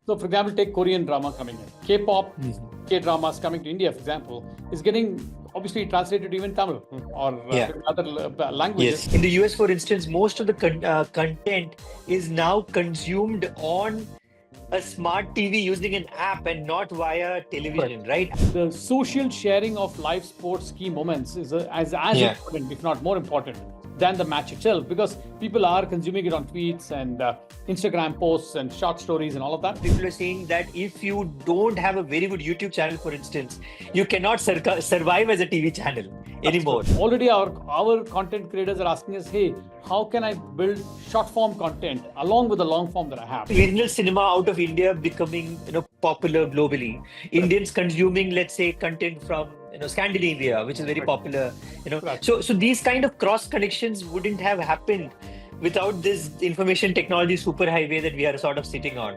So, for example, take Korean drama coming in. K-pop, K-dramas coming to India, for example, is getting obviously translated to even Tamil or other languages. Yes. In the US, for instance, most of the content is now consumed on a smart TV using an app and not via television, right? The social sharing of live sports key moments is as important, if not more important, than the match itself, because people are consuming it on tweets and Instagram posts and short stories and all of that. People are saying that if you don't have a very good YouTube channel, for instance, you cannot survive as a TV channel anymore. Already our content creators are asking us, hey, how can I build short form content along with the long form that I have? Regional cinema out of India becoming popular globally. Indians consuming, let's say, content from Scandinavia, which is very popular. So these kind of cross connections wouldn't have happened without this information technology superhighway that we are sort of sitting on.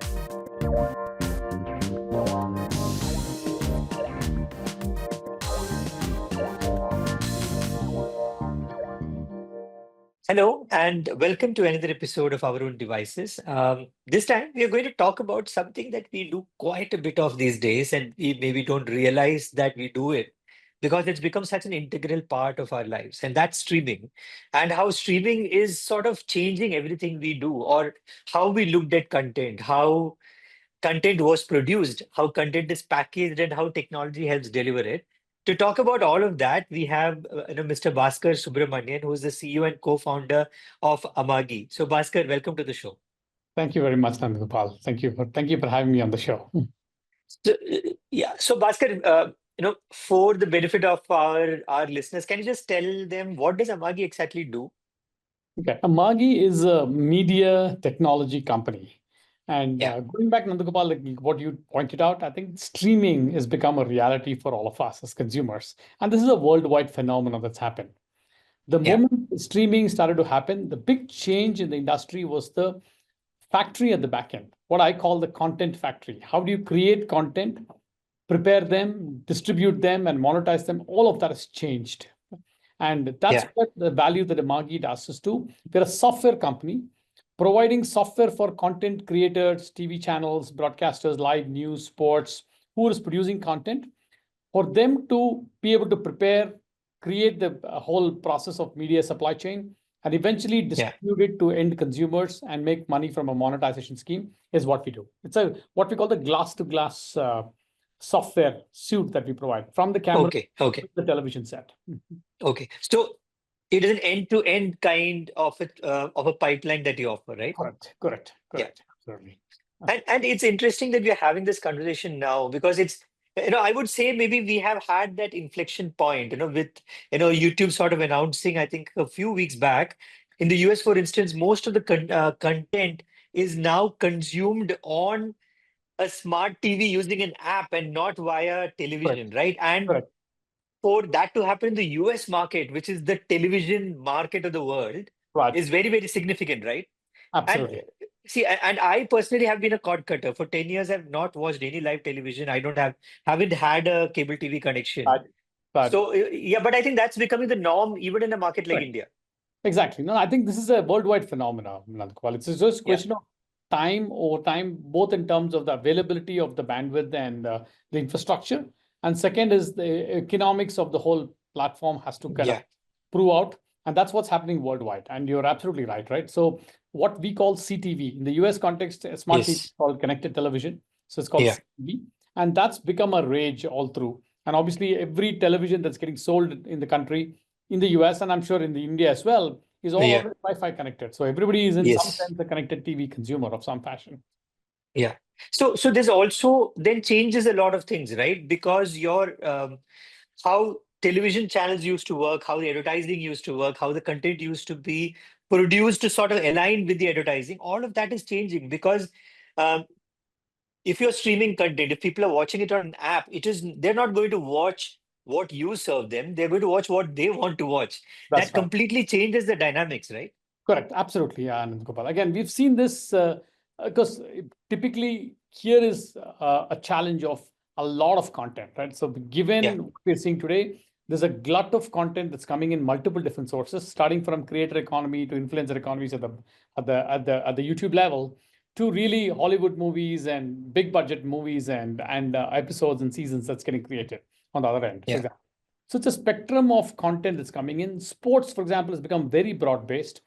Hello, and welcome to another episode of Our Own Devices. This time, we are going to talk about something that we do quite a bit of these days, and we maybe don't realize that we do it because it's become such an integral part of our lives, and that's streaming, and how streaming is sort of changing everything we do, or how we looked at content, how content was produced, how content is packaged, and how technology helps deliver it. To talk about all of that, we have Mr. Baskar Subramanian, who is the CEO and co-founder of Amagi. So, Baskar, welcome to the show. Thank you very much, Nandagopal. Thank you for having me on the show. So Baskar, for the benefit of our listeners, can you just tell them what does Amagi exactly do? Okay, Amagi is a media technology company. And going back, Nandagopal, like what you pointed out, I think streaming has become a reality for all of us as consumers. And this is a worldwide phenomenon that's happened. The moment streaming started to happen, the big change in the industry was the factory at the back end, what I call the content factory. How do you create content, prepare them, distribute them, and monetize them? All of that has changed. And that's what the value that Amagi does is to, we're a software company providing software for content creators, TV channels, broadcasters, live news, sports, who is producing content, for them to be able to prepare, create the whole process of media supply chain, and eventually distribute it to end consumers and make money from a monetization scheme is what we do. It's what we call the glass-to-glass software suite that we provide from the camera to the television set. Okay, so it is an end-to-end kind of a pipeline that you offer, right? Correct. Absolutely. And it's interesting that we are having this conversation now because it's, I would say maybe we have had that inflection point, with, YouTube sort of announcing, I think a few weeks back, in the US, for instance, most of the content is now consumed on a smart TV using an app and not via television, right? And for that to happen in the US market, which is the television market of the world, is very, very significant, right? Absolutely. And I personally have been a cord cutter. For 10 years, I've not watched any live television. I haven't had a cable TV connection. So, but I think that's becoming the norm even in a market like India. Exactly. No, I think this is a worldwide phenomenon, Nandagopal. It's just a question of time over time, both in terms of the availability of the bandwidth and the infrastructure. And second is the economics of the whole platform has to kind of prove out. And that's what's happening worldwide. And you're absolutely right? So what we call CTV, in the US context, smart TV is called connected television. So it's called CTV. And that's become a rage all through. And obviously, every television that's getting sold in the country, in the US, and I'm sure in the India as well, is all Wi-Fi connected. So everybody is in some sense a connected TV consumer of some fashion. Yeah. So this also then changes a lot of things, right? Because how television channels used to work, how the advertising used to work, how the content used to be produced to sort of align with the advertising, all of that is changing because if you're streaming content, if people are watching it on an app, they're not going to watch what you serve them. They're going to watch what they want to watch. That completely changes the dynamics, right? Correct. Absolutely, Nandagopal. Again, we've seen this because typically here is a challenge of a lot of content, right? So given what we're seeing today, there's a glut of content that's coming in multiple different sources, starting from creator economy to influencer economies at the YouTube level, to really Hollywood movies and big budget movies and episodes and seasons that's getting created on the other end, for Yeah. example. So it's a spectrum of content that's coming in. Sports, for example, has become very broad-based.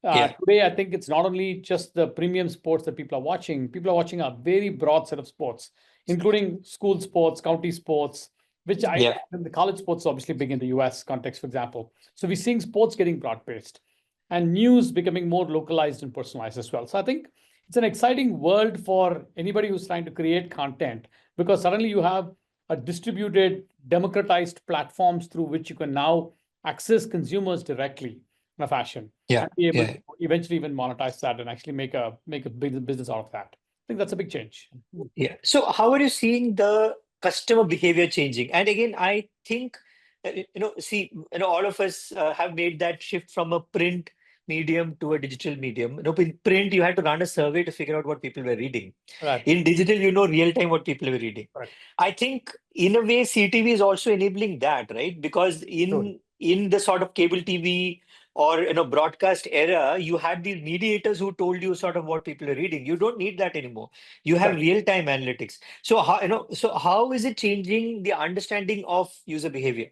Yeah. Today, I think it's not only just the premium sports that people are watching. People are watching a very broad set of sports, including school sports, county sports, which Yeah. the college sports are obviously big in the US context, for example. So we're seeing sports getting broad-based and news becoming more localized and personalized as well. So I think it's an exciting world for anybody who's trying to create content, because suddenly you have a distributed, democratized platforms through which you can now access consumers directly in a fashion Yeah. and be able Yeah. to eventually even monetize that and actually make a big business out of that. I think that's a big change. Yeah. So how are you seeing the customer behavior changing? And again, I think, see, all of us have made that shift from a print medium to a digital medium. In print, you had to run a survey to figure out what people were reading. Right. In digital, real time what people were reading. Right. I think in a way, CTV is also enabling that, right? Because in the sort of cable TV or broadcast era, you had these mediators who told you sort of what people are reading. You don't need that anymore. You have Correct. real-time analytics. So how is it changing the understanding of user behavior?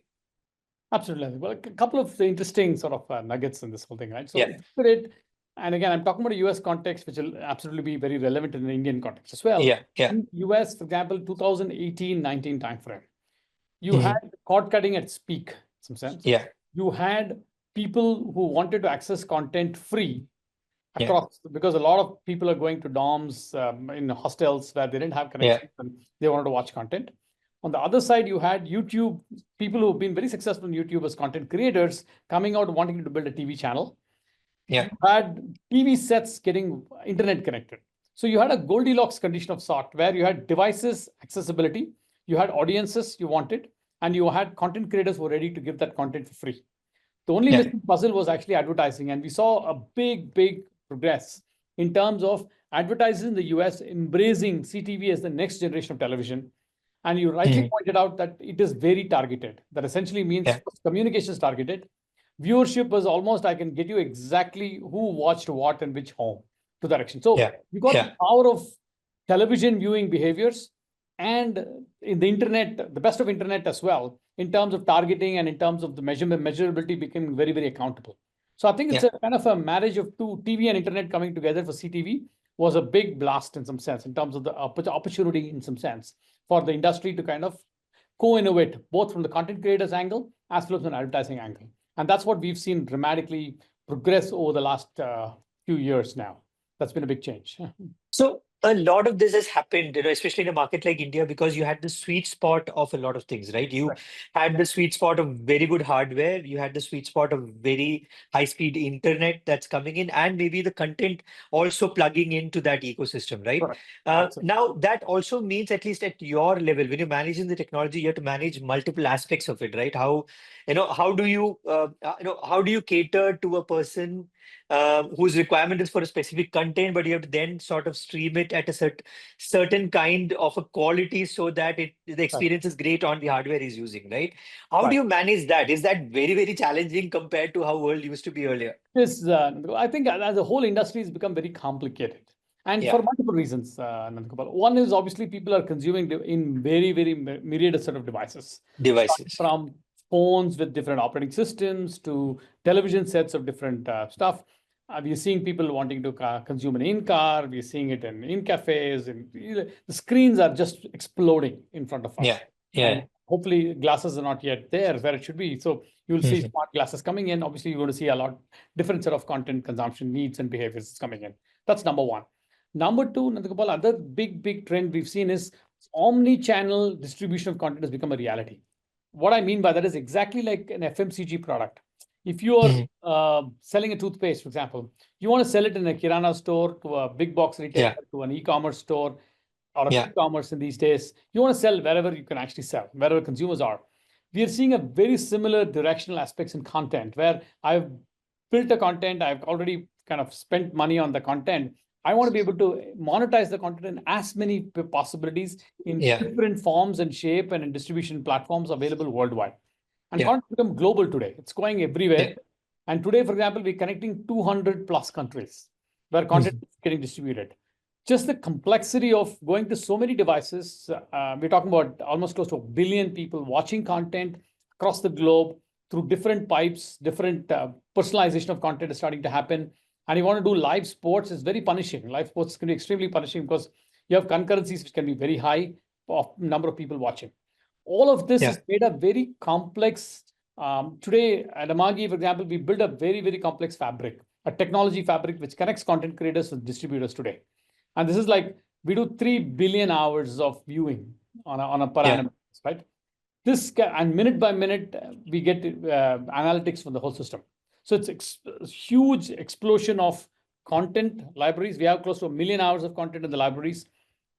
Absolutely. Well, a couple of interesting sort of nuggets in this whole thing, right? So Yeah. if you look at it, and again, I'm talking about a US context, which will absolutely be very relevant in the Indian context as well. Yeah. Yeah. In US, for example, 2018-19 timeframe, you had Mhm. cord cutting at its peak, in some sense. Yeah. You had people who wanted to access content free Yeah. across, because a lot of people are going to dorms in hostels where they didn't have connections and they wanted to watch content. On the other side, you had YouTube, people who've been very successful in YouTube as content creators coming out wanting to build a TV channel. Yeah. You had TV sets getting internet connected. So you had a Goldilocks condition of sort where you had devices accessibility, you had audiences you wanted, and you had content creators who were ready to give that content for free. The only Yeah. missing puzzle was actually advertising. And we saw a big progress in terms of advertisers in the US embracing CTV as the next generation of television. And you rightly pointed out that it is very targeted. That essentially means communication is targeted. Viewership was almost, I can get you exactly who watched what and which home to that action. So you got the power of television viewing behaviors and in the internet, the best of internet as well, in terms of targeting and in terms of the measurability becoming very accountable. So I think it's a kind of a marriage of two, TV and internet coming together for CTV was a big blast in some sense, in terms of the opportunity in some sense for the industry to kind of co-innovate both from the content creators angle as well as an advertising angle. And that's what we've seen dramatically progress over the last few years now. That's been a big change. So a lot of this has happened, especially in a market like India, because you had the sweet spot of a lot of things, right? You had the sweet spot of very good hardware, you had the sweet spot of very high-speed internet that's coming in, and maybe the content also plugging into that ecosystem, right? Now that also means, at least at your level, when you're managing the technology, you have to manage multiple aspects of it, right? How do you cater to a person whose requirement is for a specific content, but you have to then sort of stream it at a certain kind of a quality so that the experience is great on the hardware he's using, right? How do you manage that? Is that very challenging compared to how world used to be earlier? Yes, I think as the whole industry has become very complicated. And for multiple reasons, Nandagopal. One is obviously people are consuming in very myriad set of devices. From phones with different operating systems to television sets of different stuff. We're seeing people wanting to consume an in-car. We're seeing it in cafes. And the screens are just exploding in front of us. And hopefully glasses are not yet there where it should be. So you'll see smart glasses coming in. Obviously, you're going to see a lot different set of content consumption needs and behaviors coming in. That's number one. Number two, Nandagopal, other big trend we've seen is omni-channel distribution of content has become a reality. What I mean by that is exactly like an FMCG product. If you are selling a toothpaste, for example, you want to sell it in a Kirana store, to a big box retailer, to an e-commerce store, or a quick commerce in these days. You want to sell wherever you can actually sell, wherever consumers are. We are seeing a very similar directional aspects in content where I've built a content, I've already kind of spent money on the content. I want to be able to monetize the content in as many possibilities in different forms and shape and in distribution platforms available worldwide. And content has become global today. It's going everywhere. And today, for example, we're connecting 200 plus countries where content is getting distributed. just the complexity of going to so many devices. We're talking about almost close to 1 billion people watching content across the globe through different pipes, different personalization of content is starting to happen. And you want to do live sports, is very punishing. Live sports can be extremely punishing because you have concurrencies which can be very high of number of people watching. All of this is made a very complex. Today at Amagi, for example, we build a very, very complex fabric, a technology fabric which connects content creators with distributors today. And this is like, we do 3 billion hours of viewing on a per annum, right? This and minute by minute, we get analytics from the whole system. So it's a huge explosion of content libraries. We have close to 1 million hours of content in the libraries,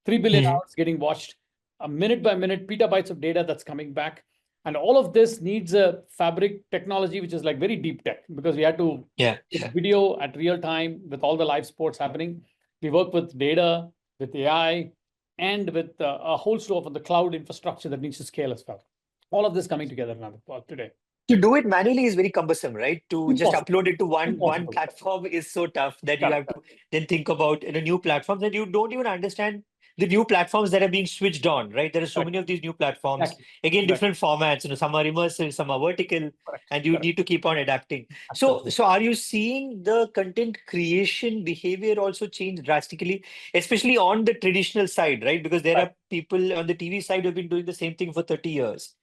3 billion hours getting watched, a minute by minute, petabytes of data that's coming back. And all of this needs a fabric technology, which is like very deep tech, because we had to video at real time with all the live sports happening. We work with data, with AI, and with a whole slew of the cloud infrastructure that needs to scale as well. All of this coming together now today. To do it manually is very cumbersome, right? To just Impossible. upload it to one platform is so tough that you have to then think about new platforms, and you don't even understand the new platforms that are being switched on, right? There are so many of these new platforms. Again, different formats. Some are immersive, some are vertical, and you need to keep on adapting. So are you seeing the content creation behavior also change drastically, especially on the traditional side, right? Because there are people on the TV side who have been doing the same thing for 30 years.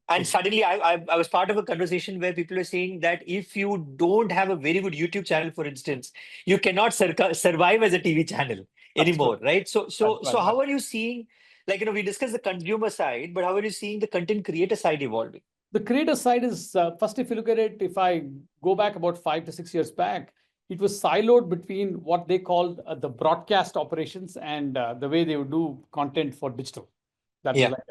And suddenly I was part of a conversation where people were saying that if you don't have a very good YouTube channel, for instance, you cannot survive as a TV channel anymore, right? So how are you seeing, like, we discussed the consumer side, but how are you seeing the content creator side evolving? The creator side is, first, if you look at it, if I go back about 5 to 6 years back, it was siloed between what they called the broadcast operations and the way they would do content for digital. That was like,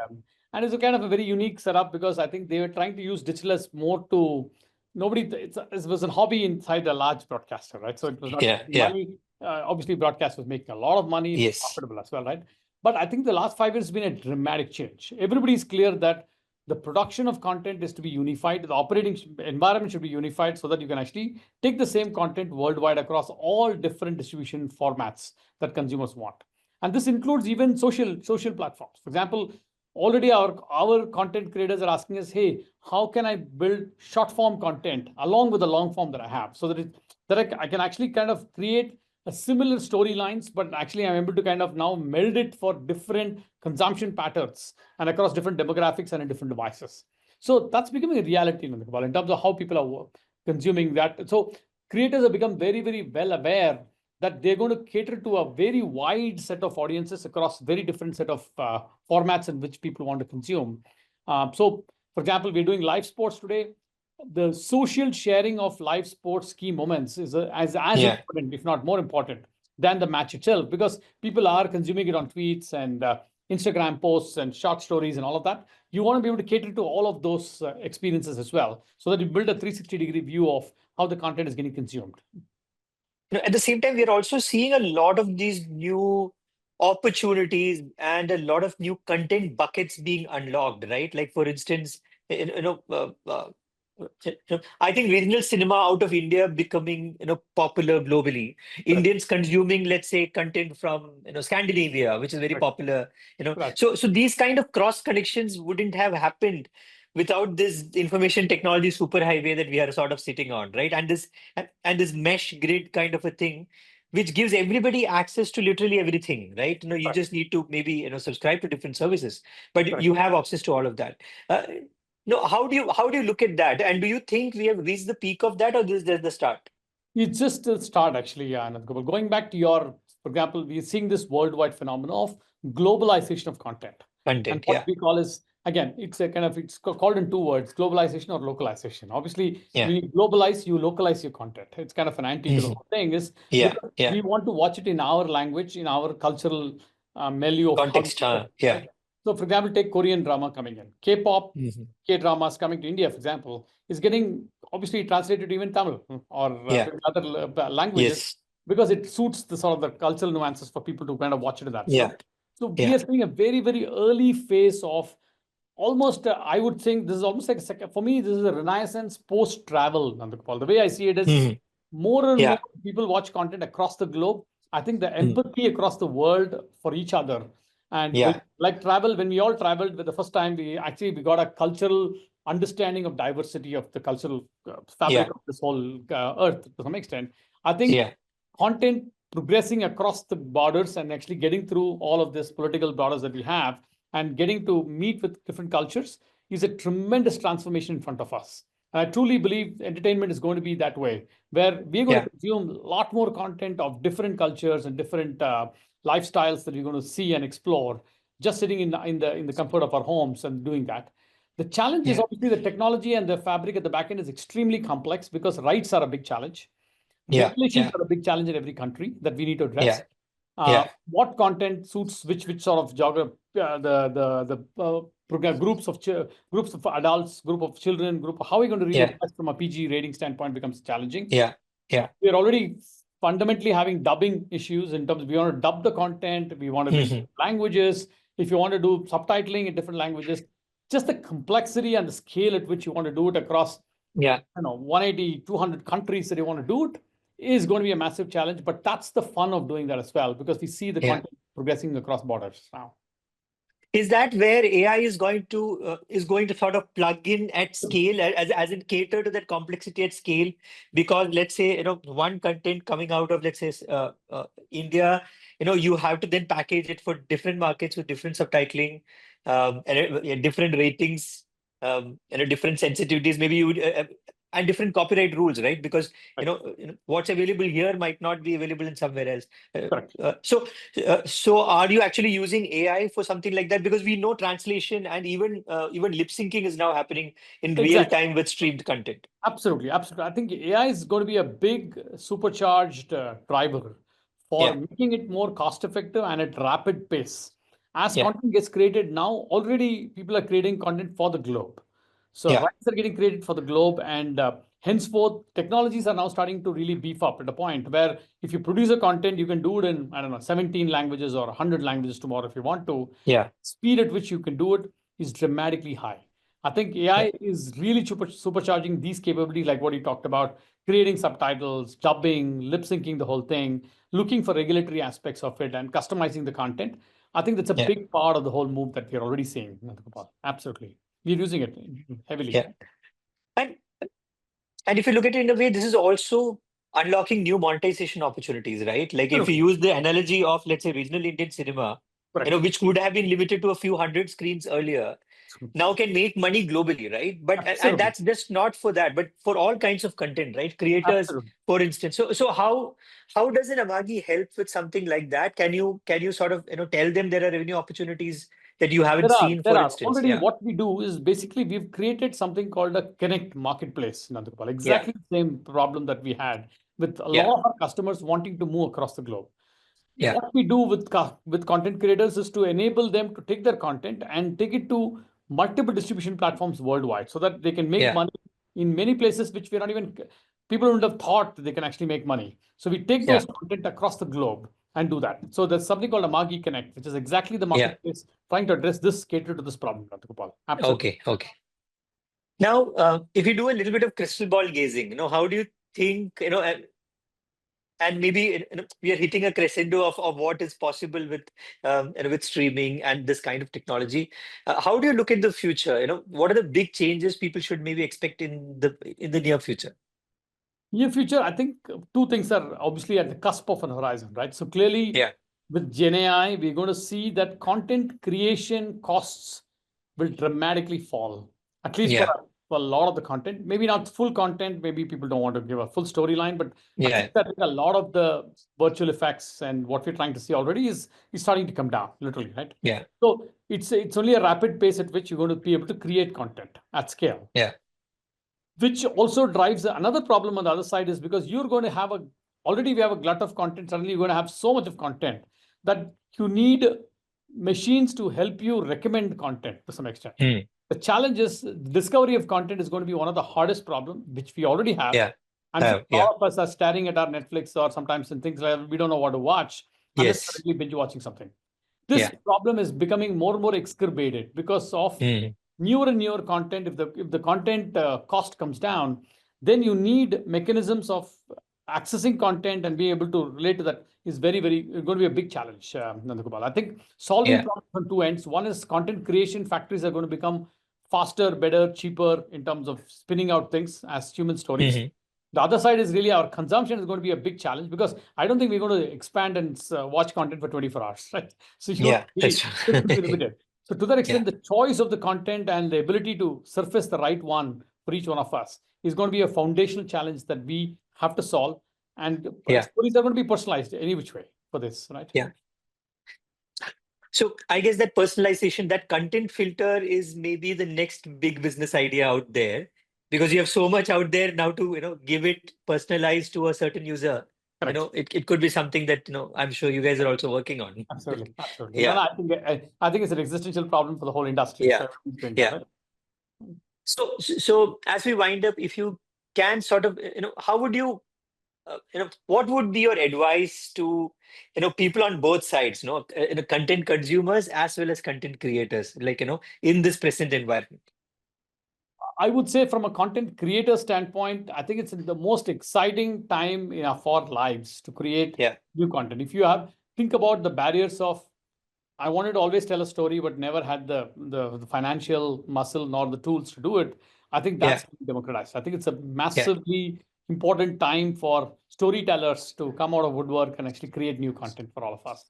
and it's a kind of a very unique setup, because I think they were trying to use digital as more to it was a hobby inside a large broadcaster, right? So it was not money. Obviously, broadcast was making a lot of money, profitable as well, right? But I think the last 5 years has been a dramatic change. Everybody's clear that the production of content is to be unified. The operating environment should be unified so that you can actually take the same content worldwide across all different distribution formats that consumers want. And this includes even social platforms. For example, already our content creators are asking us, hey, how can I build short form content along with the long form that I have, so that I can actually kind of create a similar storylines, but actually I'm able to kind of now meld it for different consumption patterns and across different demographics and in different devices. So that's becoming a reality in terms of how people are consuming that. So creators have become very, very well aware that they're going to cater to a very wide set of audiences across very different set of formats in which people want to consume. So, for example, we're doing live sports today. The social sharing of live sports key moments is as important, if not more important, than the match itself, because people are consuming it on tweets and Instagram posts and short stories and all of that. You want to be able to cater to all of those experiences as well, so that you build a 360-degree view of how the content is getting consumed. At the same time, we are also seeing a lot of these new opportunities and a lot of new content buckets being unlocked, right? Like, for instance, I think regional cinema out of India becoming popular globally. Indians consuming, let's say, content from Scandinavia, which is very popular. So these kind of cross connections wouldn't have happened without this information technology superhighway that we are sort of sitting on, right? And this mesh grid kind of a thing, which gives everybody access to literally everything, right? You just need to maybe subscribe to different services, but you have access to all of that. How do you look at that? And do you think we have reached the peak of that, or this is just the start? It's just the start, actually, Nandagopal. Going back to your, for example, we're seeing this worldwide phenomenon of globalization of content. And what we call is, again, it's called in 2 words: globalization or localization. Obviously, when you globalize, you localize your content. It's kind of an anti to the whole thing. Because we want to watch it in our language, in our cultural milieu of context. So, for example, take Korean drama coming in. K-pop, K-dramas coming to India, for example, is getting obviously translated to even Tamil or other languages, because it suits the sort of the cultural nuances for people to kind of watch it in that. So we are seeing a very, very early phase of almost, I would think this is almost like for me, this is a renaissance post-travel, Nandagopal. The way I see it is more and more people watch content across the globe. I think the empathy across the world for each other. And Yeah. like travel, when we all traveled for the first time, we got a cultural understanding of diversity of the cultural fabric Yeah. of this whole earth to some extent. I think Yeah. content progressing across the borders and actually getting through all of this political borders that we have and getting to meet with different cultures is a tremendous transformation in front of us. And I truly believe entertainment is going to be that way, where we're going Yeah. to consume a lot more content of different cultures and different lifestyles that we're going to see and explore, just sitting in the comfort of our homes and doing that. The challenge is Yeah. obviously the technology and the fabric at the back end is extremely complex because rights are a big challenge. Yeah. Regulations Yeah. are a big challenge in every country that we need to address. Yeah. Yeah. What content suits which sort of geography, groups of groups of adults, group of children, how are we going to really Yeah. address from a PG rating standpoint becomes challenging. Yeah. Yeah. We're already fundamentally having dubbing issues in terms of we want to dub the content, we want to do Mhm. languages. If you want to do subtitling in different languages, just the complexity and the scale at which you want to do it across Yeah. 180, 200 countries that you want to do it is going to be a massive challenge. But that's the fun of doing that as well, because we see the Yeah. content progressing across borders now. Is that where AI is going to sort of plug in at scale, as in cater to that complexity at scale? Because let's say, one content coming out of, let's say, India, you have to then package it for different markets with different subtitling, and different ratings, different sensitivities, maybe and different copyright rules, right? Because Right. what's available here might not be available in somewhere else. Correct. So are you actually using AI for something like that? Because we know translation and even lip syncing is now happening in real Exactly. time with streamed content. Absolutely, absolutely. I think AI is going to be a big supercharged driver for Yeah, making it more cost effective and at rapid pace. As yeah, content gets created now, already people are creating content for the globe. So yeah, rights are getting created for the globe, and henceforth, technologies are now starting to really beef up at a point where if you produce a content, you can do it in, I don't know, 17 languages or 100 languages tomorrow if you want to. yeah, Speed at which you can do it is dramatically high. I think yeah, AI is really supercharging these capabilities, like what you talked about, creating subtitles, dubbing, lip syncing the whole thing, looking for regulatory aspects of it, and customizing the content. I think that's a yeah, big part of the whole move that we're already seeing, Nandagopal. Absolutely. We're using it heavily. yeah. And and if you look at it in a way, this is also unlocking new monetization opportunities, right? Like if you Absolutely. use the analogy of, let's say, regional Indian cinema, Correct. which would have been limited to a few hundred screens earlier, now can make money globally, right? But and Absolutely. that's just not for that, but for all kinds of content, right? Creators, Absolutely. for instance. So how does an Amagi help with something like that? Can you sort of tell them there are revenue opportunities that you haven't There are, seen, there for are. instance? Already Yeah, what we do is basically we've created something called a Connect marketplace, Nandagopal. yeah, Exactly the same problem that we had with a yeah, lot of our customers wanting to move across the globe. yeah, What we do with content creators is to enable them to take their content and take it to multiple distribution platforms worldwide so that they can make yeah, money in many places which we're not even people wouldn't have thought that they can actually make money. So we take yeah, those content across the globe and do that. So there's something called Amagi Connect, which is exactly the yeah. marketplace trying to address this, cater to this problem, Gopal. Absolutely. Okay, okay. Now, if you do a little bit of crystal ball gazing, how do you think, and maybe we are hitting a crescendo of what is possible with streaming and this kind of technology. How do you look at the future? What are the big changes people should maybe expect in the near future? Near future, I think two things are obviously at the cusp of an horizon, right? So clearly, Yeah, with Gen AI, we're going to see that content creation costs will dramatically fall, at least yeah, for a lot of the content. Maybe not full content. Maybe people don't want to give a full storyline, but at yeah, least I think a lot of the virtual effects and what we're trying to see already is starting to come down, literally, right? yeah, So it's only a rapid pace at which you're going to be able to create content at scale, yeah, which also drives another problem on the other side is because you're going to have already we have a glut of content. Suddenly you're going to have so much of content that you need machines to help you recommend content to some extent. hmm, The challenge is discovery of content is going to be one of the hardest problems, which we already have. yeah, I'm sure a yeah, lot of us are staring at our Netflix or sometimes in things like we don't know what to watch unless we're yes, really binge watching something. This yeah, problem is becoming more and more exacerbated because of hmm, newer and newer content. If the content cost comes down, then you need mechanisms of accessing content and being able to relate to that is very, very going to be a big challenge, Nandagopal. I think solving problems on two ends. One is content creation factories are going to become faster, better, cheaper in terms of spinning out things as human stories. The other side is really our consumption is going to be a big challenge, because I don't think we're going to expand and watch content for 24 hours, right? So that's it's going to be limited. So to that extent, Yeah. the choice of the content and the ability to surface the right one for each one of us is going to be a foundational challenge that we have to solve. And stories are going to be personalized any which way for this, right? Yeah. So I guess that personalization, that content filter is maybe the next big business idea out there, because you have so much out there now to give it personalized to a certain user. Correct. It could be something that I'm sure you guys are also working on. Absolutely, absolutely. Yeah. No, I think it's an existential problem for the whole industry. Yeah. So everyone's doing Yeah. that, right? So as we wind up, if you can sort of, how would you, what would be your advice to, people on both sides, content consumers as well as content creators, like, in this present environment? I would say from a content creator standpoint, I think it's the most exciting time in our lives to create new content. If you think about the barriers of, I wanted to always tell a story, but never had the financial muscle nor the tools to do it. I think that's democratized. I think it's a massively important time for storytellers to come out of woodwork and actually create new content for all of us.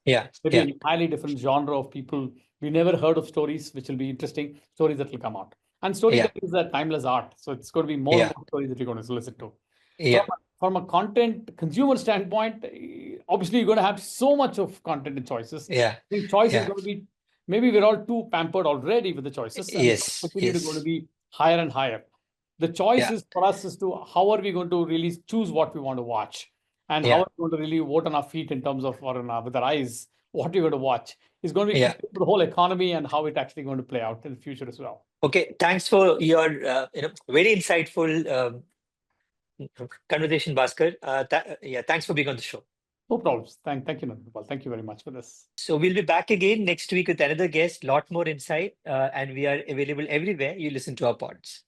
Maybe a highly different genre of people. We never heard of stories, which will be interesting, stories that will come out. And storytelling is a timeless art. So it's going to be more and more stories that you're going to solicit to. From a content consumer standpoint, obviously you're going to have so much of content and choices. I think choice is going to be, maybe we're all too pampered already with the choices, and it's continue to going to be higher and higher. The choice is for us as to how are we going to really choose what we want to watch, and how are we going to really vote on our feet in terms of, or with our eyes, what we're going to watch is going to be the whole economy and how it actually going to play out in the future as well. Okay, thanks for your very insightful conversation, Baskar. Thanks for being on the show. No problems. Thank you, Nandagopal. Thank you very much for this. So we'll be back again next week with another guest, lot more insight, and we are available everywhere you listen to our pods.